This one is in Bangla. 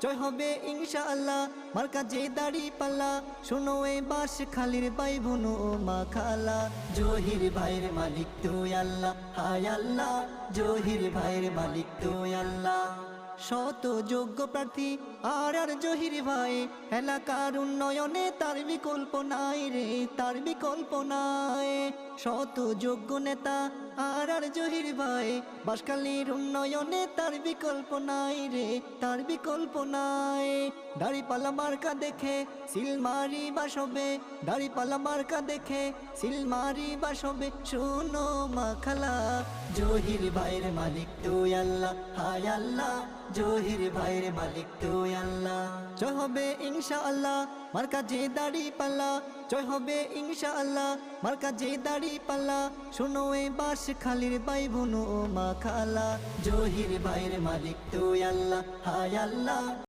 জয় হবে ইনশাআল্লাহ মার্কা যে দাড়ি পাল্লা শোনো এ বাস খালির ভাই বোনো ও মা খালা জহির ভাইয়ের মালিক তুই আল্লাহ হায় আল্লাহ জহির ভাইয়ের মালিক তুই আল্লাহ শত যোগ্য প্রার্থী আর জহির ভাই এলাকার উন্নয়নে তার বিকল্প নাই রে তার বিকল্প নাই শত যোগ্য নেতা আর জহির ভাই বাসখালীর উন্নয়নে তার বিকল্প নাই রে তার বিকল্প নাই দাড়িপাল্লা মার্কা দেখে সিলমারি বাসবে দাড়িপাল্লা মার্কা দেখে সিলমারি বাসবে শোনো মা খালা জহির ভাইয়ের মালিক তুই আল্লাহ হায় আল্লাহ জহির ভাইয়ের মালিক তুই আল্লাহ জয় হবে ইনশাআল্লাহ মার্কা যে দাড়ি পাল্লা জয় হবে ইনশাআল্লাহ মার্কা যে দাড়ি পাল্লা শোনো এ বাস খালির ভাই বোনো ও মা খালা জহির ভাইয়ের মালিক তুই আল্লাহ হায় আল্লাহ।